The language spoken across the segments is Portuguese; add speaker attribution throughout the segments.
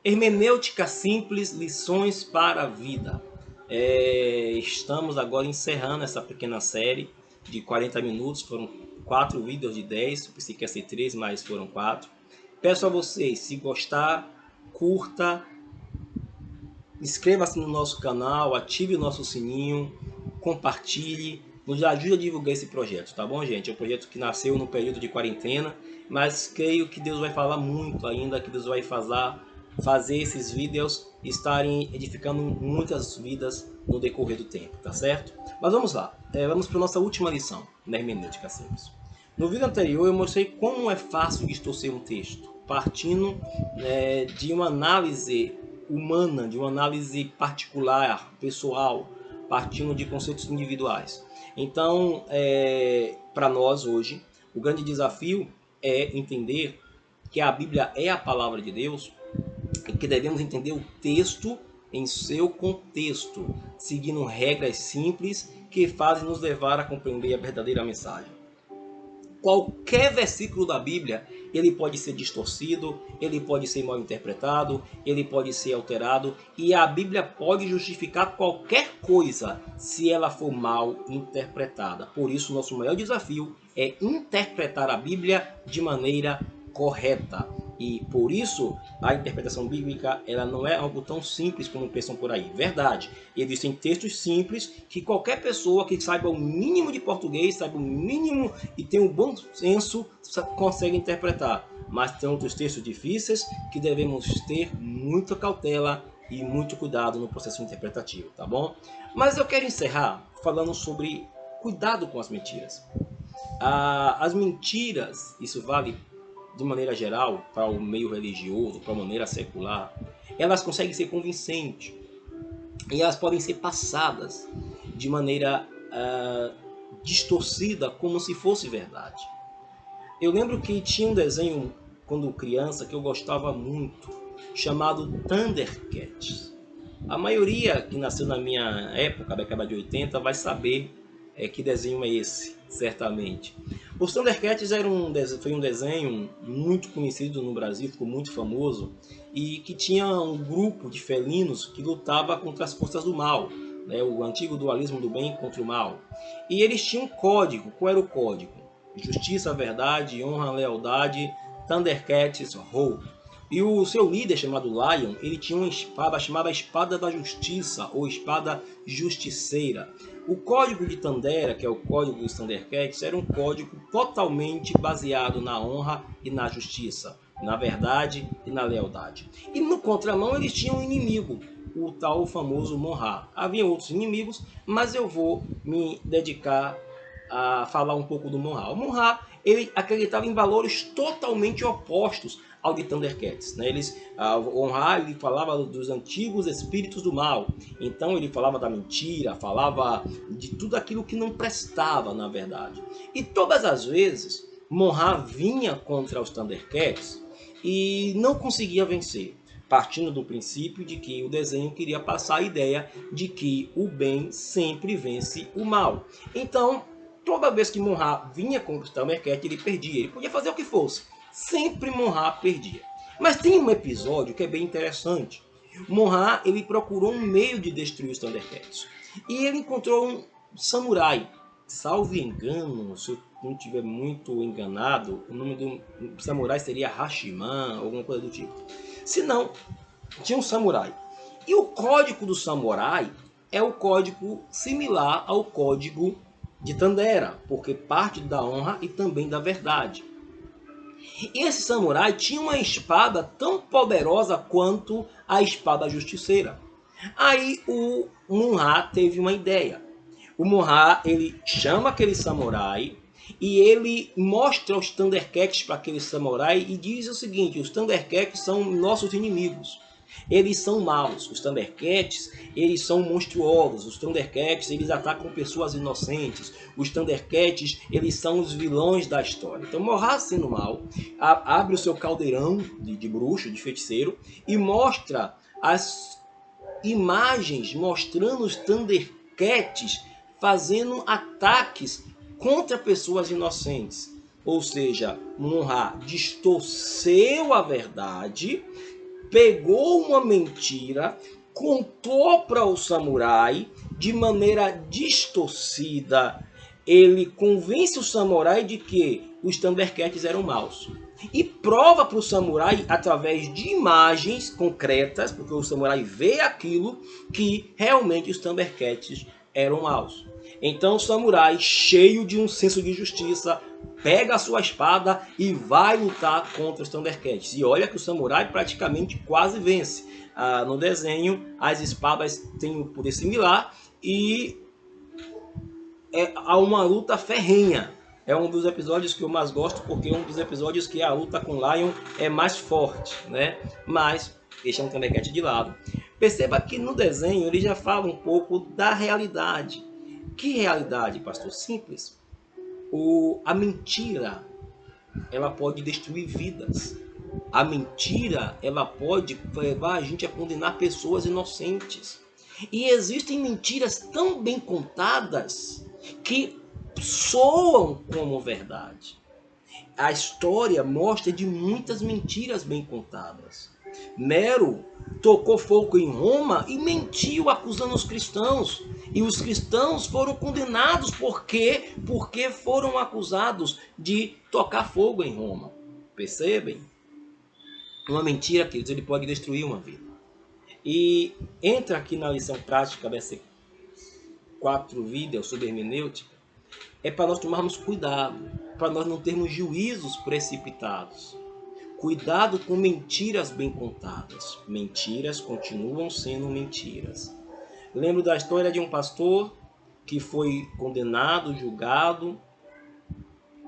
Speaker 1: Hermenêutica simples, lições para a vida. Estamos agora encerrando essa pequena série de 40 minutos. Foram 4 vídeos de 10. Eu pensei que ia ser 3, mas foram 4. Peço a vocês, se gostar, curta, inscreva-se no nosso canal, ative o nosso sininho, compartilhe, nos ajude a divulgar esse projeto, tá bom, gente? É um projeto que nasceu no período de quarentena, mas creio que Deus vai falar muito ainda, que Deus vai fazer esses vídeos estarem edificando muitas vidas no decorrer do tempo, tá certo? Mas vamos lá, vamos para a nossa última lição na hermenêutica simples. No vídeo anterior eu mostrei como é fácil distorcer um texto, partindo de uma análise humana, de uma análise particular, pessoal, partindo de conceitos individuais. Então, para nós hoje, o grande desafio é entender que a Bíblia é a palavra de Deus e que devemos entender o texto em seu contexto, seguindo regras simples que fazem nos levar a compreender a verdadeira mensagem. Qualquer versículo da Bíblia, ele pode ser distorcido, ele pode ser mal interpretado, ele pode ser alterado, e a Bíblia pode justificar qualquer coisa se ela for mal interpretada. Por isso, nosso maior desafio é interpretar a Bíblia de maneira correta. E por isso a interpretação bíblica ela não é algo tão simples como pensam por aí. Verdade, existem textos simples que qualquer pessoa que saiba o mínimo de português, saiba o mínimo e tenha um bom senso consegue interpretar. Mas tem outros textos difíceis que devemos ter muita cautela e muito cuidado no processo interpretativo, tá bom? Mas eu quero encerrar falando sobre cuidado com as mentiras. As mentiras, isso vale de maneira geral para o meio religioso, para a maneira secular, elas conseguem ser convincentes e elas podem ser passadas de maneira distorcida como se fosse verdade. Eu lembro que tinha um desenho quando criança que eu gostava muito, chamado Thundercats. A maioria que nasceu na minha época, década de 80, vai saber que desenho é esse, certamente. Os Thundercats foi um desenho muito conhecido no Brasil, ficou muito famoso, e que tinha um grupo de felinos que lutava contra as forças do mal, né, o antigo dualismo do bem contra o mal. E eles tinham um código. Qual era o código? Justiça, verdade, honra, lealdade, Thundercats, Ho. E o seu líder, chamado Lion, ele tinha uma espada chamada Espada da Justiça, ou Espada Justiceira. O código de Tandera, que é o código dos Thundercats, era um código totalmente baseado na honra e na justiça, na verdade e na lealdade. E no contramão eles tinham um inimigo, o tal famoso Monra. Havia outros inimigos, mas eu vou me dedicar a falar um pouco do Monra. O Monra, ele acreditava em valores totalmente opostos ao de Thundercats, né? O Monra, ele falava dos antigos espíritos do mal, então ele falava da mentira, falava de tudo aquilo que não prestava, na verdade. E todas as vezes, Monra vinha contra os Thundercats e não conseguia vencer, partindo do princípio de que o desenho queria passar a ideia de que o bem sempre vence o mal. Então, toda vez que Monra vinha conquistar o Thundercat, ele perdia. Ele podia fazer o que fosse. Sempre Monra perdia. Mas tem um episódio que é bem interessante. Monra, ele procurou um meio de destruir os Thundercats. E ele encontrou um samurai. Salvo engano, se eu não estiver muito enganado, o nome do samurai seria Hashiman, alguma coisa do tipo. Se não, tinha um samurai. E o código do samurai é o código similar ao código de Tandera, porque parte da honra e também da verdade. E esse samurai tinha uma espada tão poderosa quanto a espada justiceira. Aí o Monra teve uma ideia. O Monra, ele chama aquele samurai e ele mostra os Thundercats para aquele samurai e diz o seguinte: os Thundercats são nossos inimigos. Eles são maus. Os Thundercats, eles são monstruosos. Os Thundercats, eles atacam pessoas inocentes. Os Thundercats, eles são os vilões da história. Então, Monra, sendo mal, abre o seu caldeirão de bruxo, de feiticeiro, e mostra as imagens mostrando os Thundercats fazendo ataques contra pessoas inocentes. Ou seja, Monra distorceu a verdade, pegou uma mentira, contou para o samurai de maneira distorcida. Ele convence o samurai de que os Thundercats eram maus. E prova para o samurai, através de imagens concretas, porque o samurai vê aquilo, que realmente os Thundercats eram maus. Então o samurai, cheio de um senso de justiça, pega a sua espada e vai lutar contra os Thundercats. E olha que o samurai praticamente quase vence. No desenho, as espadas têm um poder similar e há uma luta ferrenha. É um dos episódios que eu mais gosto, porque é um dos episódios que a luta com Lion é mais forte, né? Mas deixando o Thundercat de lado. Perceba que no desenho ele já fala um pouco da realidade. Que realidade, pastor? Simples. A mentira, ela pode destruir vidas. A mentira, ela pode levar a gente a condenar pessoas inocentes. E existem mentiras tão bem contadas que soam como verdade. A história mostra de muitas mentiras bem contadas. Nero tocou fogo em Roma e mentiu acusando os cristãos. E os cristãos foram condenados porque foram acusados de tocar fogo em Roma. Percebem? Uma mentira, queridos, ele pode destruir uma vida. E entra aqui na lição prática dessas 4 vídeos sobre hermenêutica, é para nós tomarmos cuidado, para nós não termos juízos precipitados. Cuidado com mentiras bem contadas. Mentiras continuam sendo mentiras. Lembro da história de um pastor que foi condenado, julgado,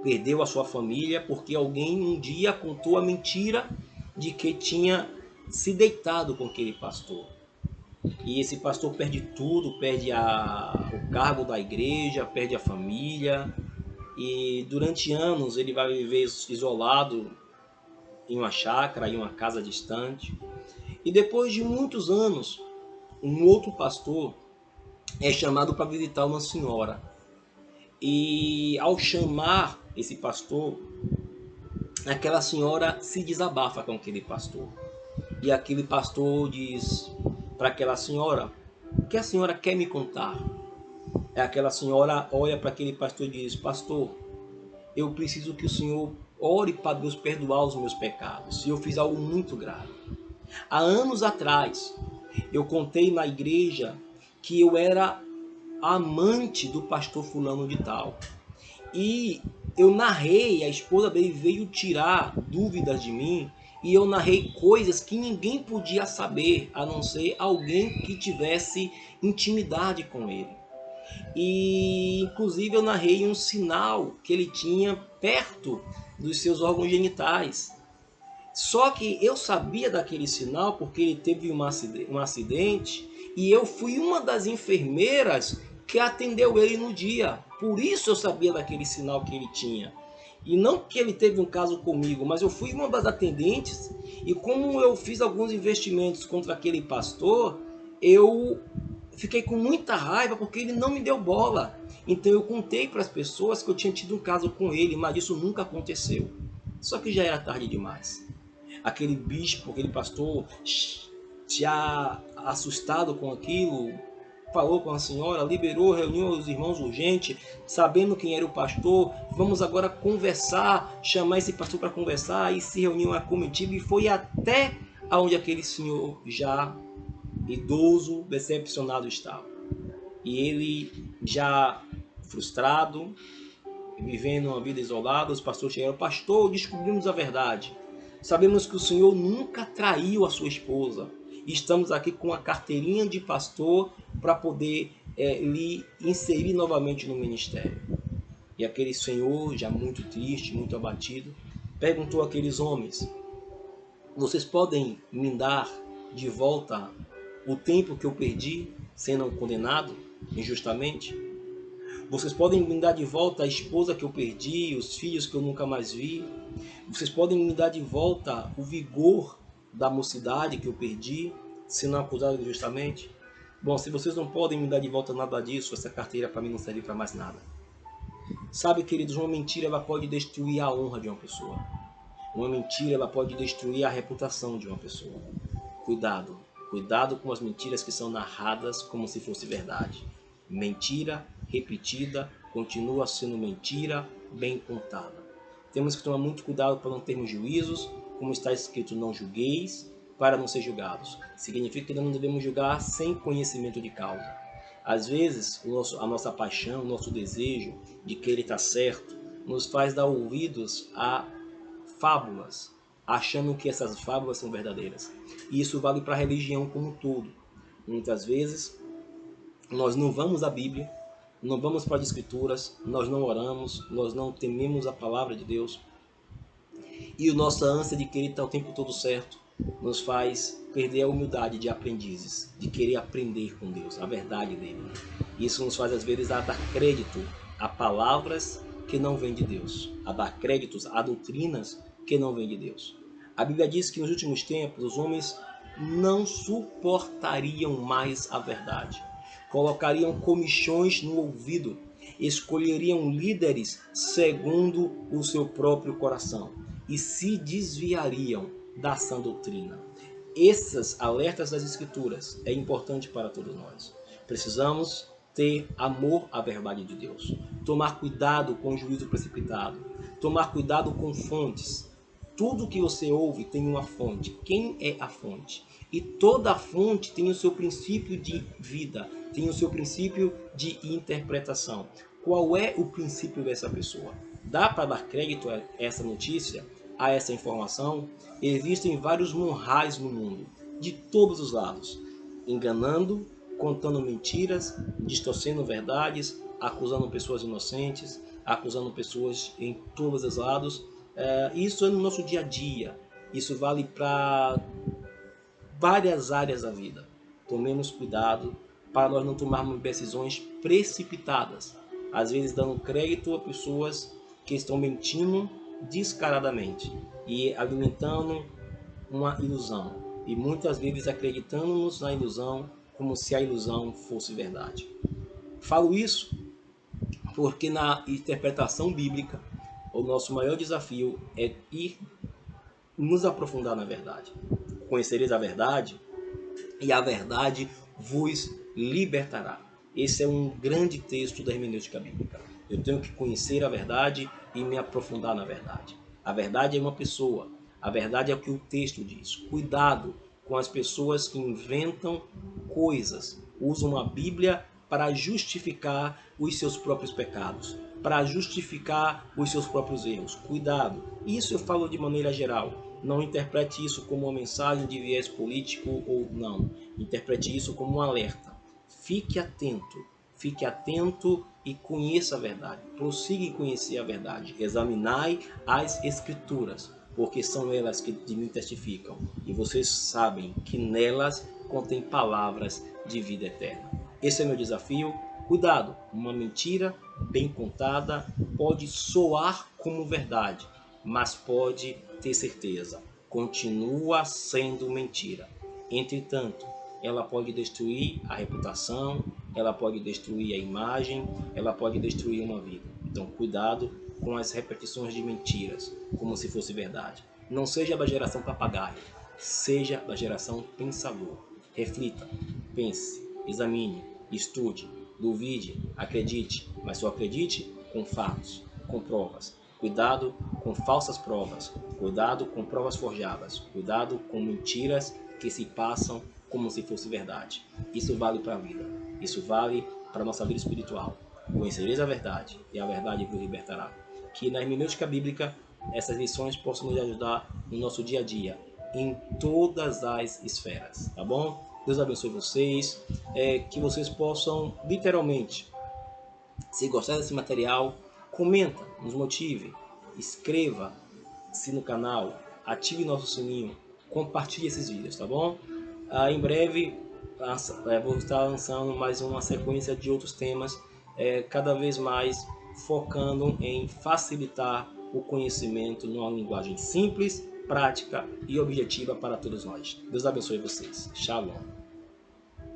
Speaker 1: perdeu a sua família porque alguém um dia contou a mentira de que tinha se deitado com aquele pastor. E esse pastor perde tudo, perde o cargo da igreja, perde a família. E durante anos ele vai viver isolado em uma chácara, em uma casa distante. E depois de muitos anos, um outro pastor é chamado para visitar uma senhora. E ao chamar esse pastor, aquela senhora se desabafa com aquele pastor. E aquele pastor diz para aquela senhora: o que a senhora quer me contar? Aquela senhora olha para aquele pastor e diz: pastor, eu preciso que o senhor ore para Deus perdoar os meus pecados. Eu fiz algo muito grave. Há anos atrás, eu contei na igreja que eu era amante do pastor fulano de tal. E eu narrei, a esposa dele veio tirar dúvidas de mim, e eu narrei coisas que ninguém podia saber, a não ser alguém que tivesse intimidade com ele. E inclusive eu narrei um sinal que ele tinha perto dos seus órgãos genitais. Só que eu sabia daquele sinal porque ele teve um acidente e eu fui uma das enfermeiras que atendeu ele no dia. Por isso eu sabia daquele sinal que ele tinha. E não que ele teve um caso comigo, mas eu fui uma das atendentes e como eu fiz alguns investimentos contra aquele pastor, eu fiquei com muita raiva porque ele não me deu bola. Então eu contei para as pessoas que eu tinha tido um caso com ele, mas isso nunca aconteceu. Só que já era tarde demais. Aquele bispo, aquele pastor, já assustado com aquilo, falou com a senhora, liberou, reuniu os irmãos urgente, sabendo quem era o pastor. Vamos agora conversar, chamar esse pastor para conversar. E se reuniu a comitiva e foi até onde aquele senhor já idoso, decepcionado estava. E ele já frustrado, vivendo uma vida isolada, os pastores chegaram: pastor, descobrimos a verdade. Sabemos que o senhor nunca traiu a sua esposa. Estamos aqui com a carteirinha de pastor para poder lhe inserir novamente no ministério. E aquele senhor, já muito triste, muito abatido, perguntou àqueles homens: vocês podem me dar de volta o tempo que eu perdi sendo condenado injustamente? Vocês podem me dar de volta a esposa que eu perdi, os filhos que eu nunca mais vi? Vocês podem me dar de volta o vigor da mocidade que eu perdi, sendo acusado injustamente? Bom, se vocês não podem me dar de volta nada disso, essa carteira para mim não serve para mais nada. Sabe, queridos, uma mentira ela pode destruir a honra de uma pessoa. Uma mentira ela pode destruir a reputação de uma pessoa. Cuidado, cuidado com as mentiras que são narradas como se fosse verdade. Mentira repetida continua sendo mentira bem contada. Temos que tomar muito cuidado para não termos juízos, como está escrito, não julgueis, para não ser julgados. Significa que não devemos julgar sem conhecimento de causa. Às vezes, a nossa paixão, o nosso desejo de querer estar certo, nos faz dar ouvidos a fábulas, achando que essas fábulas são verdadeiras. E isso vale para a religião como um todo. Muitas vezes, nós não vamos à Bíblia, não vamos para as Escrituras, nós não oramos, nós não tememos a palavra de Deus. E a nossa ânsia de querer estar o tempo todo certo nos faz perder a humildade de aprendizes, de querer aprender com Deus, a verdade dele. Isso nos faz, às vezes, a dar crédito a palavras que não vêm de Deus, a dar créditos a doutrinas que não vêm de Deus. A Bíblia diz que nos últimos tempos os homens não suportariam mais a verdade, colocariam comichões no ouvido, escolheriam líderes segundo o seu próprio coração e se desviariam da sã doutrina. Esses alertas das Escrituras é importante para todos nós. Precisamos ter amor à verdade de Deus, tomar cuidado com o juízo precipitado, tomar cuidado com fontes. Tudo que você ouve tem uma fonte. Quem é a fonte? E toda fonte tem o seu princípio de vida, tem o seu princípio de interpretação. Qual é o princípio dessa pessoa? Dá para dar crédito a essa notícia, a essa informação? Existem vários morrais no mundo, de todos os lados, enganando, contando mentiras, distorcendo verdades, acusando pessoas inocentes, acusando pessoas em todos os lados. Isso é no nosso dia a dia. Isso vale para várias áreas da vida. Tomemos cuidado para nós não tomarmos decisões precipitadas, às vezes dando crédito a pessoas que estão mentindo descaradamente e alimentando uma ilusão, e muitas vezes acreditando-nos na ilusão como se a ilusão fosse verdade. Falo isso porque na interpretação bíblica o nosso maior desafio é ir nos aprofundar na verdade. Conhecereis a verdade e a verdade vos libertará. Esse é um grande texto da hermenêutica bíblica. Eu tenho que conhecer a verdade e me aprofundar na verdade. A verdade é uma pessoa. A verdade é o que o texto diz. Cuidado com as pessoas que inventam coisas, usam a Bíblia para justificar os seus próprios pecados, para justificar os seus próprios erros. Cuidado. Isso eu falo de maneira geral. Não interprete isso como uma mensagem de viés político ou não. Interprete isso como um alerta. Fique atento e conheça a verdade. Prossiga em conhecer a verdade. Examinai as Escrituras, porque são elas que de mim testificam. E vocês sabem que nelas contém palavras de vida eterna. Esse é meu desafio. Cuidado, uma mentira bem contada pode soar como verdade, mas pode ter certeza, continua sendo mentira. Entretanto, ela pode destruir a reputação, ela pode destruir a imagem, ela pode destruir uma vida. Então, cuidado com as repetições de mentiras, como se fosse verdade. Não seja da geração papagaio, seja da geração pensador. Reflita, pense, examine, estude, duvide, acredite, mas só acredite com fatos, com provas. Cuidado com falsas provas, cuidado com provas forjadas, cuidado com mentiras que se passam como se fosse verdade. Isso vale para a vida, isso vale para a nossa vida espiritual. Conhecereis a verdade e a verdade vos libertará. Que na hermenêutica bíblica essas lições possam nos ajudar no nosso dia a dia, em todas as esferas, tá bom? Deus abençoe vocês, que vocês possam literalmente, se gostar desse material, comenta, nos motive, inscreva-se no canal, ative nosso sininho, compartilhe esses vídeos, tá bom? Em breve vou estar lançando mais uma sequência de outros temas, cada vez mais focando em facilitar o conhecimento numa linguagem simples, prática e objetiva para todos nós. Deus abençoe vocês. Shalom.